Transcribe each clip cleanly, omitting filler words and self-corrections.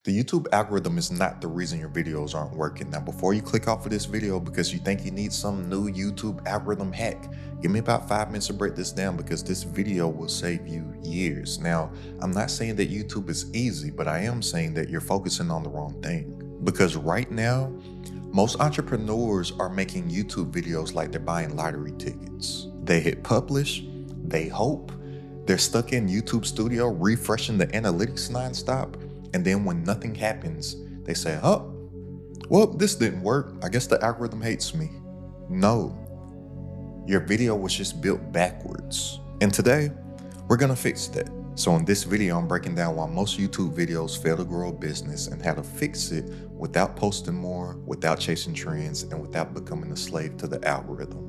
The YouTube algorithm is not the reason your videos aren't working. Now, before you click off of this video because you think you need some new YouTube algorithm hack, give me about 5 minutes to break this down because this video will save you years. Now, I'm not saying that YouTube is easy, but I am saying that you're focusing on the wrong thing. Because right now, most entrepreneurs are making YouTube videos like they're buying lottery tickets. They hit publish, they hope, they're stuck in YouTube Studio refreshing the analytics nonstop, and then when nothing happens, they say, oh, well, this didn't work. I guess the algorithm hates me. No, your video was just built backwards. And today, we're gonna fix that. So in this video, I'm breaking down why most YouTube videos fail to grow a business and how to fix it without posting more, without chasing trends, and without becoming a slave to the algorithm.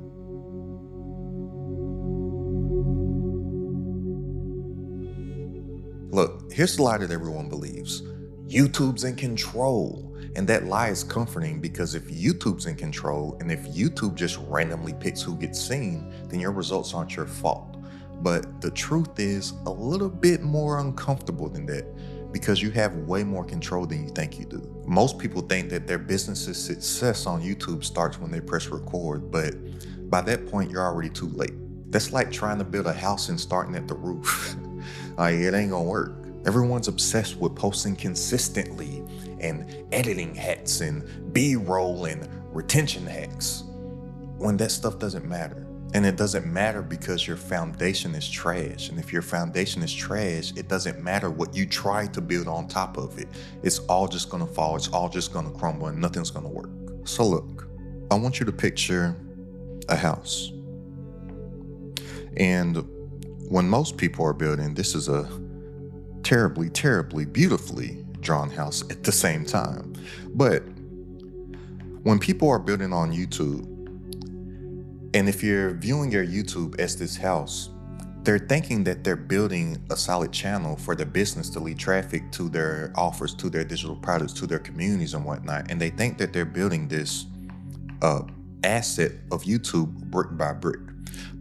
Look, here's the lie that everyone believes. YouTube's in control. And that lie is comforting because if YouTube's in control and if YouTube just randomly picks who gets seen, then your results aren't your fault. But the truth is a little bit more uncomfortable than that because you have way more control than you think you do. Most people think that their business's success on YouTube starts when they press record, but by that point, you're already too late. That's like trying to build a house and starting at the roof. Like, it ain't gonna work. Everyone's obsessed with posting consistently and editing hacks and B-roll and retention hacks when that stuff doesn't matter. And it doesn't matter because your foundation is trash. And if your foundation is trash, it doesn't matter what you try to build on top of it. It's all just gonna fall. It's all just gonna crumble and nothing's gonna work. So look, I want you to picture a house. And when most people are building, this is a terribly, terribly, beautifully drawn house at the same time. But when people are building on YouTube, and if you're viewing your YouTube as this house, they're thinking that they're building a solid channel for their business to lead traffic to their offers, to their digital products, to their communities and whatnot. And they think that they're building this asset of YouTube brick by brick.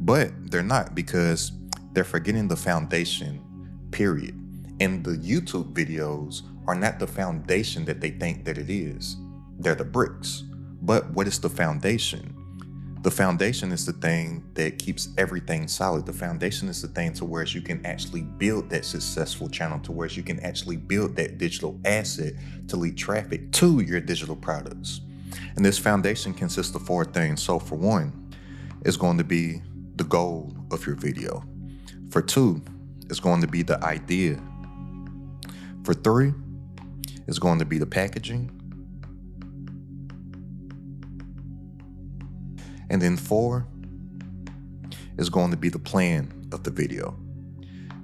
But they're not, because they're forgetting the foundation, period. And the YouTube videos are not the foundation that they think that it is. They're the bricks. But what is the foundation? The foundation is the thing that keeps everything solid. The foundation is the thing to where you can actually build that successful channel, to where you can actually build that digital asset to lead traffic to your digital products. And this foundation consists of 4 things. So for one, it's going to be the goal of your video. For 2, it's going to be the idea. For 3, it's going to be the packaging. And then 4 is going to be the plan of the video.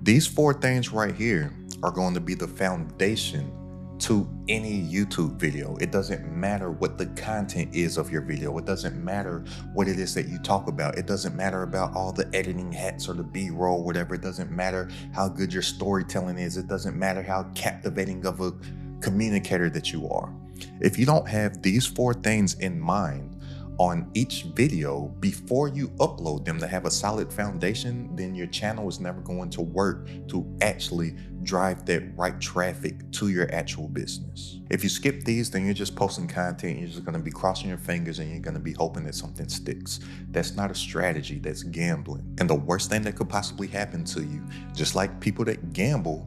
These 4 things right here are going to be the foundation to any YouTube video. It doesn't matter what the content is of your video. It doesn't matter what it is that you talk about. It doesn't matter about all the editing hacks or the B-roll, whatever. It doesn't matter how good your storytelling is. It doesn't matter how captivating of a communicator that you are. If you don't have these 4 things in mind on each video before you upload them to have a solid foundation, then your channel is never going to work to actually drive that right traffic to your actual business. If you skip these, then you're just posting content, you're just gonna be crossing your fingers and you're gonna be hoping that something sticks. That's not a strategy, that's gambling. And the worst thing that could possibly happen to you, just like people that gamble,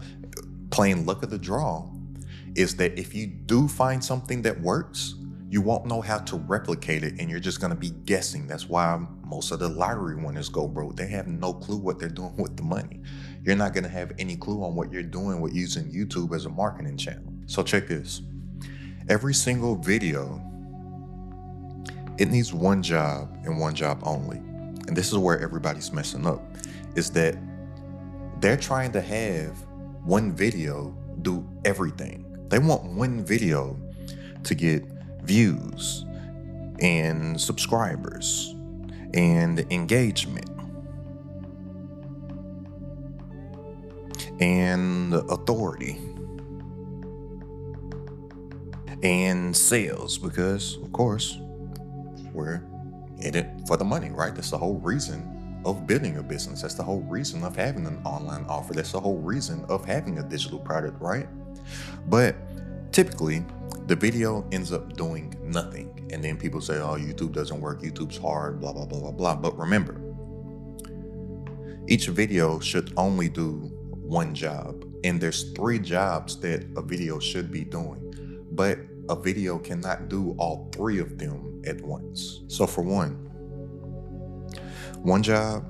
playing luck of the draw, is that if you do find something that works, you won't know how to replicate it and you're just gonna be guessing. That's why most of the lottery winners go broke. They have no clue what they're doing with the money. You're not gonna have any clue on what you're doing with using YouTube as a marketing channel. So check this. Every single video, it needs one job and one job only. And this is where everybody's messing up, is that they're trying to have one video do everything. They want one video to get views and subscribers and engagement and authority and sales, because of course we're in it for the money, right? That's the whole reason of building a business. That's the whole reason of having an online offer. That's the whole reason of having a digital product, right? But typically the video ends up doing nothing. And then people say, oh, YouTube doesn't work, YouTube's hard, blah, blah, blah, blah, blah. But remember, each video should only do one job. And there's 3 jobs that a video should be doing. But a video cannot do all 3 of them at once. So for one job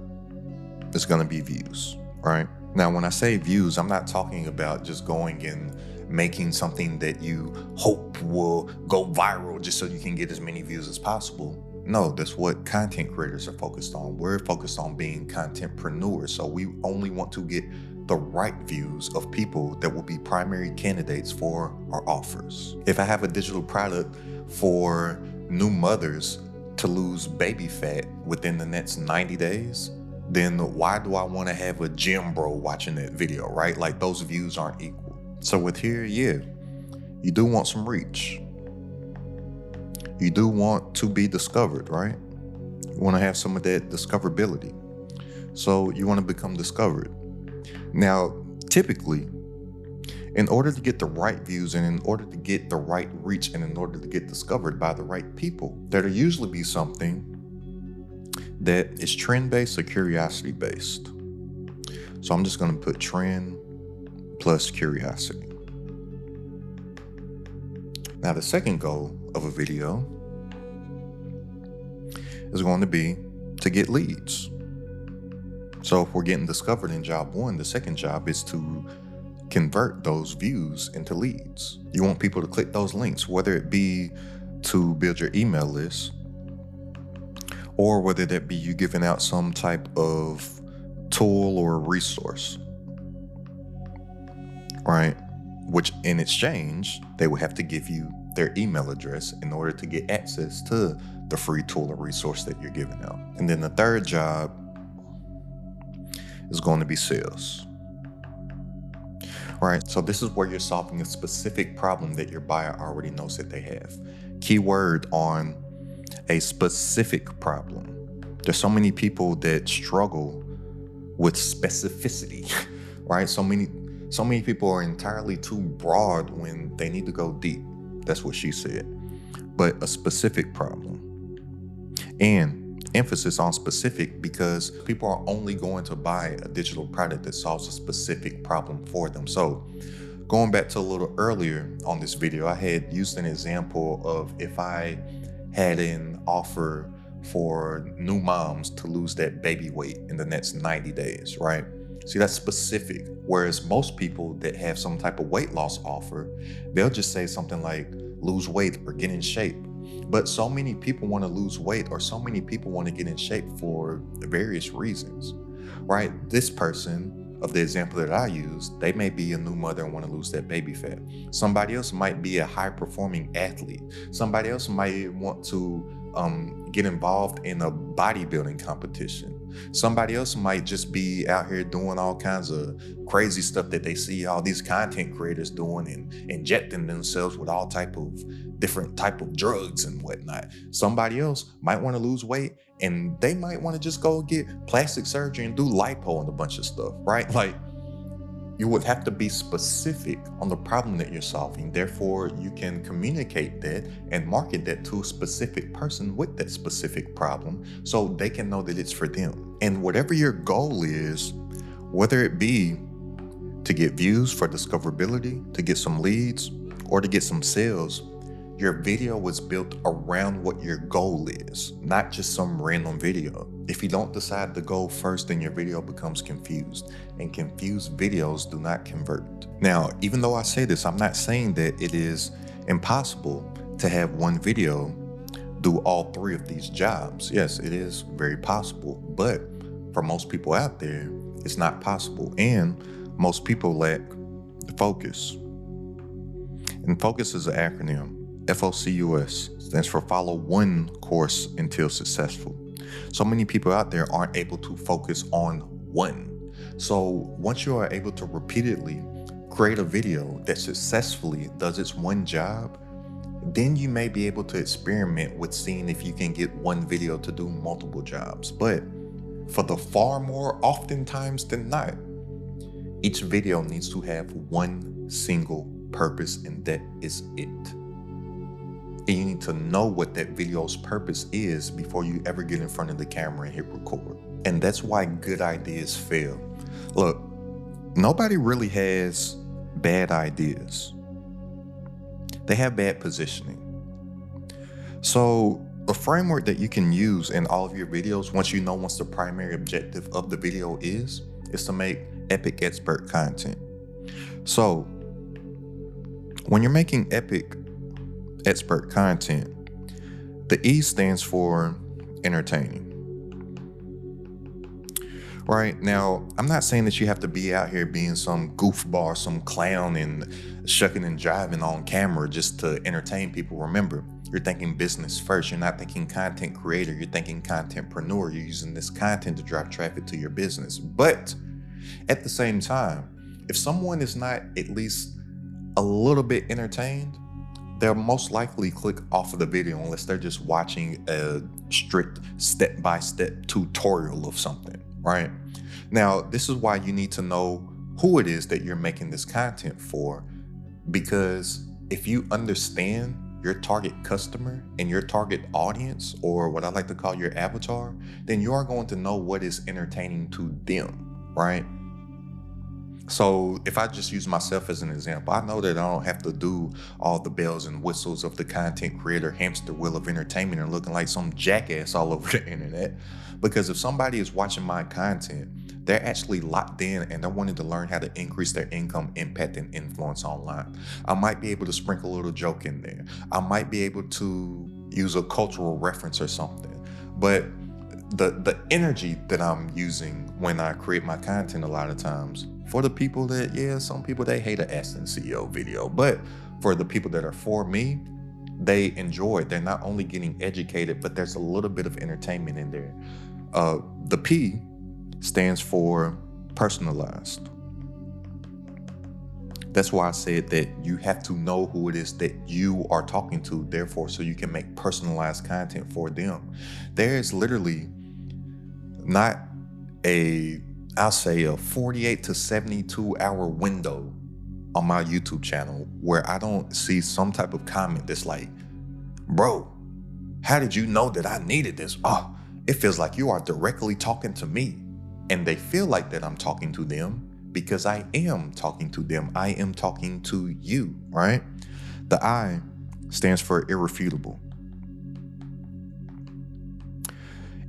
is going to be views, right? Now, when I say views, I'm not talking about just going and making something that you hope will go viral just so you can get as many views as possible. No, that's what content creators are focused on. We're focused on being contentpreneurs. So we only want to get the right views of people that will be primary candidates for our offers. If I have a digital product for new mothers to lose baby fat within the next 90 days, then why do I want to have a gym bro watching that video, right? Like, those views aren't equal. So with here, yeah, you do want some reach. You do want to be discovered, right? You want to have some of that discoverability. So you want to become discovered. Now, typically, in order to get the right views and in order to get the right reach and in order to get discovered by the right people, there'll usually be something that is trend-based or curiosity-based. So I'm just going to put trend plus curiosity. Now, the second goal of a video is going to be to get leads. So if we're getting discovered in job 1, the second job is to convert those views into leads. You want people to click those links, whether it be to build your email list or whether that be you giving out some type of tool or resource, right? Which in exchange, they will have to give you their email address in order to get access to the free tool or resource that you're giving out. And then the third job is going to be sales. All right, so this is where you're solving a specific problem that your buyer already knows that they have. Keyword on a specific problem. There's so many people that struggle with specificity, right? So many people are entirely too broad when they need to go deep. That's what she said. But a specific problem. And emphasis on specific, because people are only going to buy a digital product that solves a specific problem for them. So going back to a little earlier on this video, I had used an example of if I had an offer for new moms to lose that baby weight in the next 90 days, right? See, that's specific. Whereas most people that have some type of weight loss offer, they'll just say something like lose weight or get in shape. But so many people want to lose weight or so many people want to get in shape for various reasons, right? This person of the example that I used, they may be a new mother and want to lose that baby fat. Somebody else might be a high performing athlete. Somebody else might want to get involved in a bodybuilding competition. Somebody else might just be out here doing all kinds of crazy stuff that they see all these content creators doing and injecting themselves with all type of different type of drugs and whatnot. Somebody else might want to lose weight and they might want to just go get plastic surgery and do lipo and a bunch of stuff, right? Like, you would have to be specific on the problem that you're solving. Therefore, you can communicate that and market that to a specific person with that specific problem so they can know that it's for them. And whatever your goal is, whether it be to get views for discoverability, to get some leads, or to get some sales, your video was built around what your goal is, not just some random video. If you don't decide the goal first, then your video becomes confused, and confused videos do not convert. Now, even though I say this, I'm not saying that it is impossible to have one video do all 3 of these jobs. Yes, it is very possible, but for most people out there, it's not possible, and most people lack focus. And focus is an acronym. FOCUS stands for follow one course until successful. So many people out there aren't able to focus on one. So once you are able to repeatedly create a video that successfully does its one job, then you may be able to experiment with seeing if you can get one video to do multiple jobs. But for the far more oftentimes than not, each video needs to have one single purpose, and that is it. And you need to know what that video's purpose is before you ever get in front of the camera and hit record. And that's why good ideas fail. Look, nobody really has bad ideas. They have bad positioning. So a framework that you can use in all of your videos, once you know what the primary objective of the video is to make epic expert content. So when you're making epic expert content, the E stands for entertaining. Right now, I'm not saying that you have to be out here being some goofball, some clown and shucking and jiving on camera just to entertain people. Remember, you're thinking business first. You're not thinking content creator. You're thinking contentpreneur. You're using this content to drive traffic to your business. But at the same time, if someone is not at least a little bit entertained, they'll most likely click off of the video unless they're just watching a strict step-by-step tutorial of something, right? Now, this is why you need to know who it is that you're making this content for, because if you understand your target customer and your target audience, or what I like to call your avatar, then you are going to know what is entertaining to them, right? So if I just use myself as an example, I know that I don't have to do all the bells and whistles of the content creator hamster wheel of entertainment and looking like some jackass all over the internet. Because if somebody is watching my content, they're actually locked in and they're wanting to learn how to increase their income, impact, and influence online. I might be able to sprinkle a little joke in there. I might be able to use a cultural reference or something. But the energy that I'm using when I create my content a lot of times, for the people that, some people, they hate an Aston CEO video, but for the people that are for me, they enjoy it. They're not only getting educated, but there's a little bit of entertainment in there. The P stands for personalized. That's why I said that you have to know who it is that you are talking to, therefore, so you can make personalized content for them. There is literally not I'll say a 48 to 72 hour window on my YouTube channel where I don't see some type of comment that's like, bro, how did you know that I needed this? Oh, it feels like you are directly talking to me. And they feel like that I'm talking to them because I am talking to them. I am talking to you, right? The I stands for irrefutable.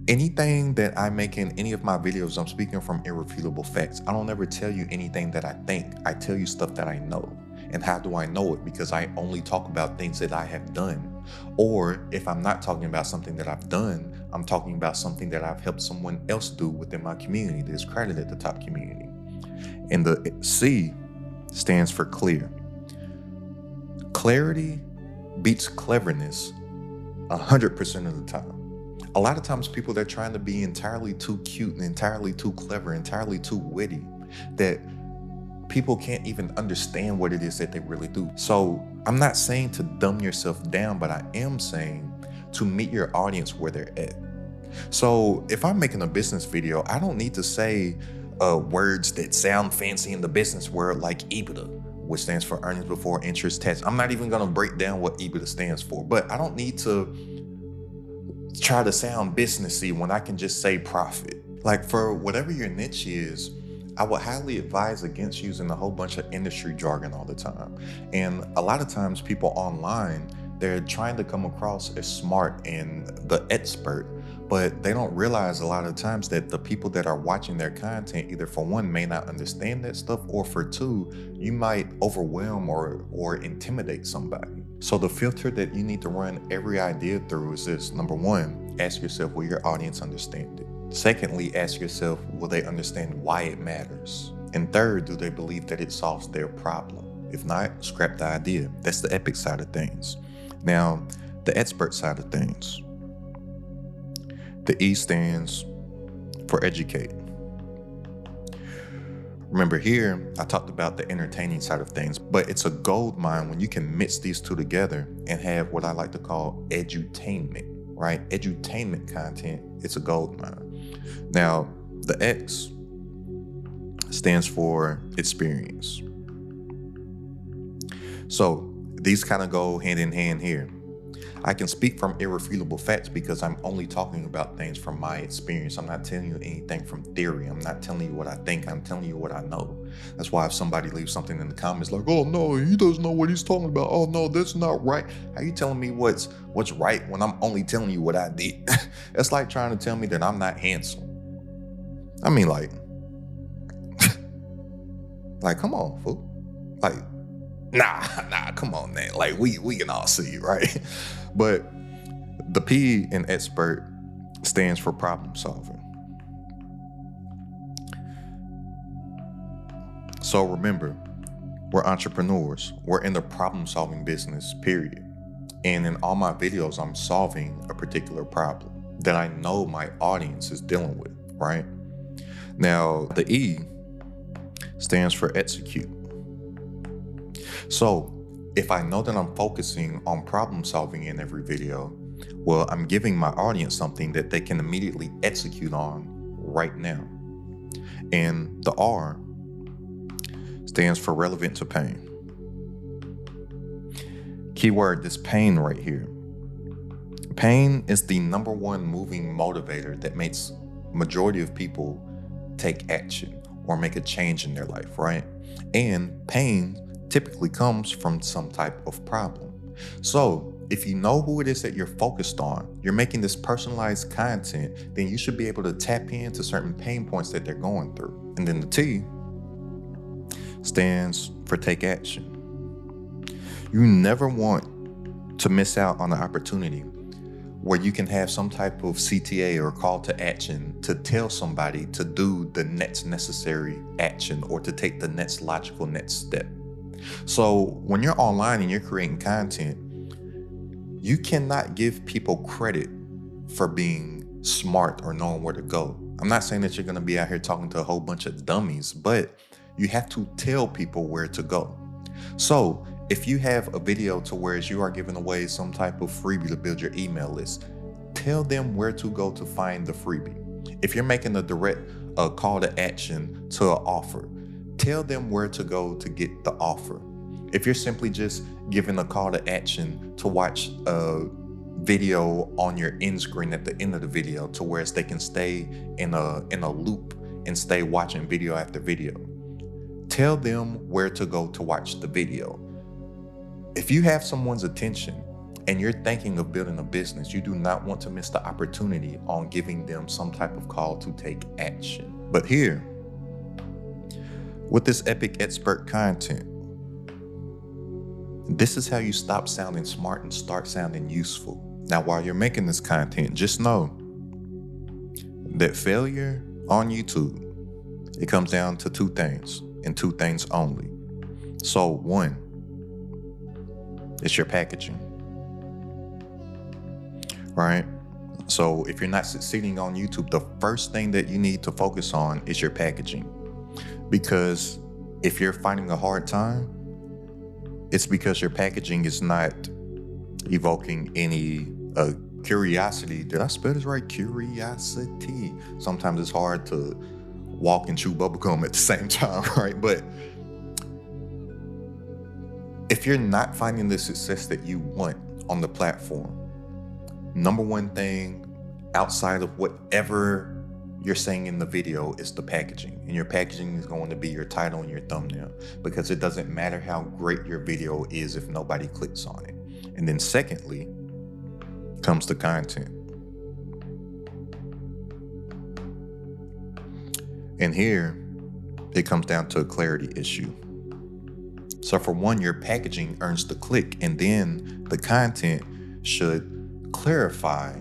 Anything that I make in any of my videos, I'm speaking from irrefutable facts. I don't ever tell you anything that I think. I tell you stuff that I know. And how do I know it? Because I only talk about things that I have done. Or if I'm not talking about something that I've done, I'm talking about something that I've helped someone else do within my community that is credited at the top community. And the C stands for clear. Clarity beats cleverness 100% of the time. A lot of times people, they're trying to be entirely too cute and entirely too clever, entirely too witty, that people can't even understand what it is that they really do. So I'm not saying to dumb yourself down, but I am saying to meet your audience where they're at. So if I'm making a business video, I don't need to say words that sound fancy in the business world like EBITDA, which stands for earnings before interest tax. I'm not even going to break down what EBITDA stands for, but I don't need to try to sound businessy when I can just say profit. Like, for whatever your niche is, I would highly advise against using a whole bunch of industry jargon all the time. And a lot of times people online, they're trying to come across as smart and the expert, but they don't realize a lot of times that the people that are watching their content, either for one, may not understand that stuff, or for two, you might overwhelm or intimidate somebody. So the filter that you need to run every idea through is this. Number one, ask yourself, will your audience understand it? Secondly, ask yourself, will they understand why it matters? And third, do they believe that it solves their problem? If not, scrap the idea. That's the epic side of things. Now, the expert side of things. The E stands for educate. Remember, here, I talked about the entertaining side of things, but it's a gold mine when you can mix these two together and have what I like to call edutainment, right? Edutainment content, it's a gold mine. Now, the X stands for experience. So these kind of go hand in hand here. I can speak from irrefutable facts because I'm only talking about things from my experience. I'm not telling you anything from theory. I'm not telling you what I think. I'm telling you what I know. That's why if somebody leaves something in the comments like, oh no, he doesn't know what he's talking about. Oh no, that's not right. How you telling me what's right when I'm only telling you what I did? It's like trying to tell me that I'm not handsome. I mean, like come on, fool. Like, nah, come on, man. Like, we can all see it, right? But the P in expert stands for problem solving. So remember, we're entrepreneurs. We're in the problem solving business, period. And in all my videos, I'm solving a particular problem that I know my audience is dealing with, right? Now, the E stands for execute. So if I know that I'm focusing on problem solving in every video, well, I'm giving my audience something that they can immediately execute on right now. And the R stands for relevant to pain. Keyword, this pain right here. Pain is the number one moving motivator that makes majority of people take action or make a change in their life, right? And pain typically comes from some type of problem. So if you know who it is that you're focused on, you're making this personalized content, then you should be able to tap into certain pain points that they're going through. And then the T stands for take action. You never want to miss out on an opportunity where you can have some type of CTA or call to action to tell somebody to do the next necessary action or to take the next logical next step. So when you're online and you're creating content, you cannot give people credit for being smart or knowing where to go. I'm not saying that you're going to be out here talking to a whole bunch of dummies, but you have to tell people where to go. So if you have a video to where you are giving away some type of freebie to build your email list, tell them where to go to find the freebie. If you're making a direct call to action to an offer, tell them where to go to get the offer. If you're simply just giving a call to action to watch a video on your end screen at the end of the video to where they can stay in a loop and stay watching video after video, tell them where to go to watch the video. If you have someone's attention and you're thinking of building a business, you do not want to miss the opportunity on giving them some type of call to take action. But here, with this epic expert content, this is how you stop sounding smart and start sounding useful. Now, while you're making this content, just know that failure on YouTube, it comes down to two things and two things only. So one, it's your packaging, right? So if you're not succeeding on YouTube, the first thing that you need to focus on is your packaging. Because if you're finding a hard time, it's because your packaging is not evoking any curiosity. Did I spell this right? Curiosity. Sometimes it's hard to walk and chew bubblegum at the same time, right? But if you're not finding the success that you want on the platform, number one thing outside of whatever you're saying in the video is the packaging. And your packaging is going to be your title and your thumbnail, because it doesn't matter how great your video is if nobody clicks on it. And then secondly comes the content. And here it comes down to a clarity issue. So for one, your packaging earns the click, and then the content should clarify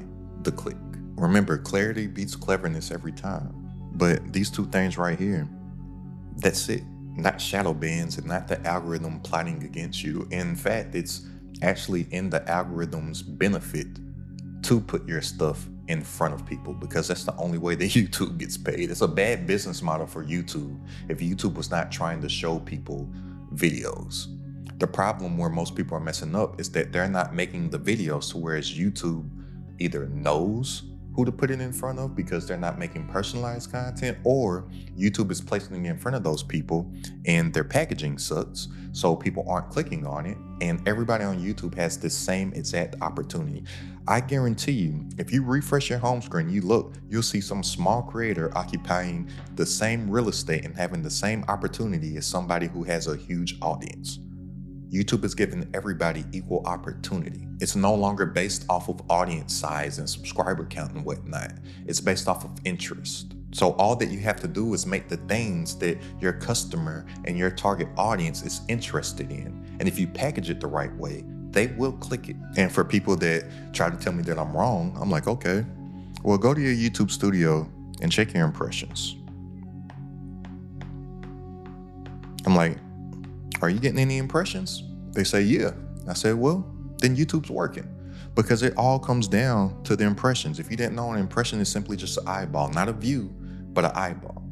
the click. Remember, clarity beats cleverness every time. But these two things right here, that's it. Not shadow bans and not the algorithm plotting against you. In fact, it's actually in the algorithm's benefit to put your stuff in front of people, because that's the only way that YouTube gets paid. It's a bad business model for YouTube if YouTube was not trying to show people videos. The problem where most people are messing up is that they're not making the videos to whereas YouTube either knows who to put it in front of because they're not making personalized content, or YouTube is placing it in front of those people and their packaging sucks, so people aren't clicking on it, and everybody on YouTube has the same exact opportunity. I guarantee you, if you refresh your home screen, you'll see some small creator occupying the same real estate and having the same opportunity as somebody who has a huge audience. YouTube is giving everybody equal opportunity. It's no longer based off of audience size and subscriber count and whatnot. It's based off of interest. So all that you have to do is make the things that your customer and your target audience is interested in. And if you package it the right way, they will click it. And for people that try to tell me that I'm wrong, I'm like, okay, well, go to your YouTube studio and check your impressions. I'm like, are you getting any impressions? They say, yeah. I said, well, then YouTube's working, because it all comes down to the impressions. If you didn't know, an impression is simply just an eyeball, not a view, but an eyeball.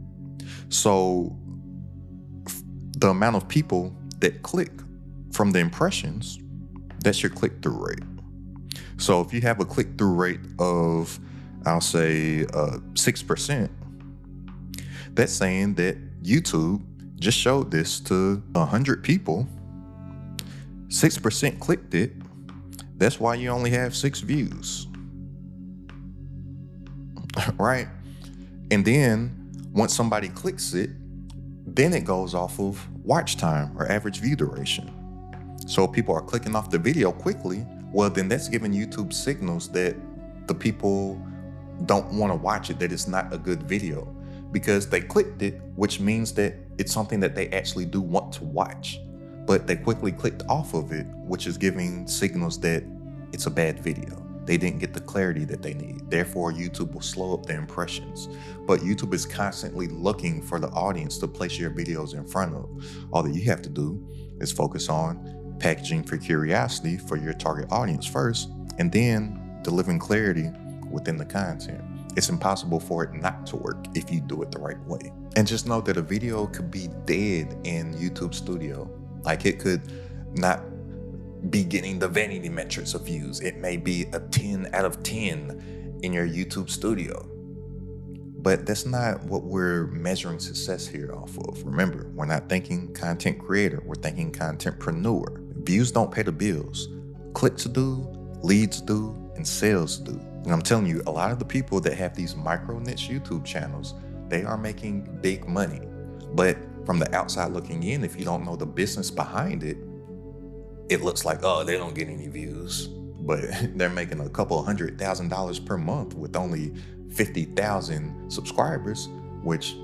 So the amount of people that click from the impressions, that's your click-through rate. So if you have a click-through rate of, I'll say 6%, that's saying that YouTube just showed this to 100 people, 6% clicked it. That's why you only have 6 views, right? And then once somebody clicks it, then it goes off of watch time or average view duration. So if people are clicking off the video quickly, well, then that's giving YouTube signals that the people don't want to watch it, that it's not a good video, because they clicked it, which means that it's something that they actually do want to watch, but they quickly clicked off of it, which is giving signals that it's a bad video. They didn't get the clarity that they need. Therefore, YouTube will slow up their impressions. But YouTube is constantly looking for the audience to place your videos in front of. All that you have to do is focus on packaging for curiosity for your target audience first, and then delivering clarity within the content. It's impossible for it not to work if you do it the right way. And just know that a video could be dead in YouTube Studio. Like, it could not be getting the vanity metrics of views. It may be a 10 out of 10 in your YouTube Studio. But that's not what we're measuring success here off of. Remember, we're not thinking content creator, we're thinking contentpreneur. Views don't pay the bills. Clicks do, leads do, and sales do. And I'm telling you, a lot of the people that have these micro niche YouTube channels, they are making big money. But from the outside looking in, if you don't know the business behind it, it looks like, oh, they don't get any views, but they're making a couple $100,000 per month with only 50,000 subscribers, which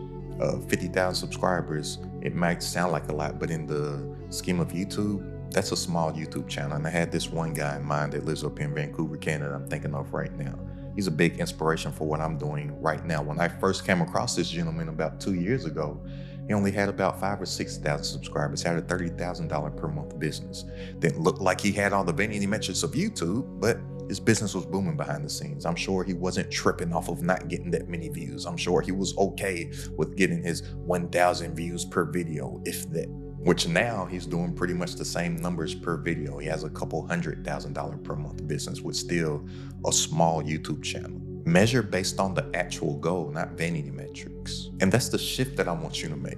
50,000 subscribers, it might sound like a lot, but in the scheme of YouTube, that's a small YouTube channel. And I had this one guy in mind that lives up in Vancouver, Canada, I'm thinking of right now. He's a big inspiration for what I'm doing right now. When I first came across this gentleman about 2 years ago, he only had about 5,000 or 6,000 subscribers, had a $30,000 per month business. Didn't look like he had all the vanity metrics of YouTube, but his business was booming behind the scenes. I'm sure he wasn't tripping off of not getting that many views. I'm sure he was okay with getting his 1,000 views per video, if that. Which now he's doing pretty much the same numbers per video. He has a couple $100,000 per month business with still a small YouTube channel. Measure based on the actual goal, not vanity metrics. And that's the shift that I want you to make.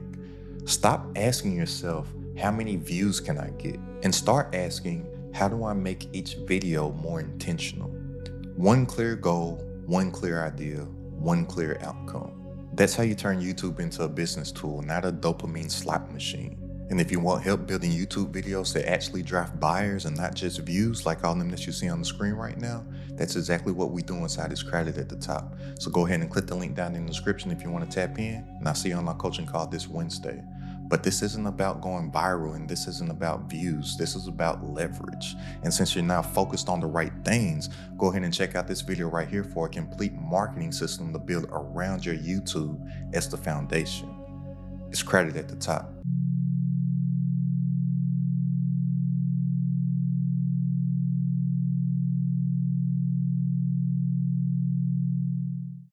Stop asking yourself, how many views can I get? And start asking, how do I make each video more intentional? One clear goal, one clear idea, one clear outcome. That's how you turn YouTube into a business tool, not a dopamine slot machine. And if you want help building YouTube videos that actually drive buyers and not just views like all of them that you see on the screen right now, that's exactly what we do inside this credit at the top. So go ahead and click the link down in the description if you want to tap in, and I'll see you on our coaching call this Wednesday. But this isn't about going viral, and this isn't about views. This is about leverage. And since you're now focused on the right things, go ahead and check out this video right here for a complete marketing system to build around your YouTube as the foundation. It's credit at the top.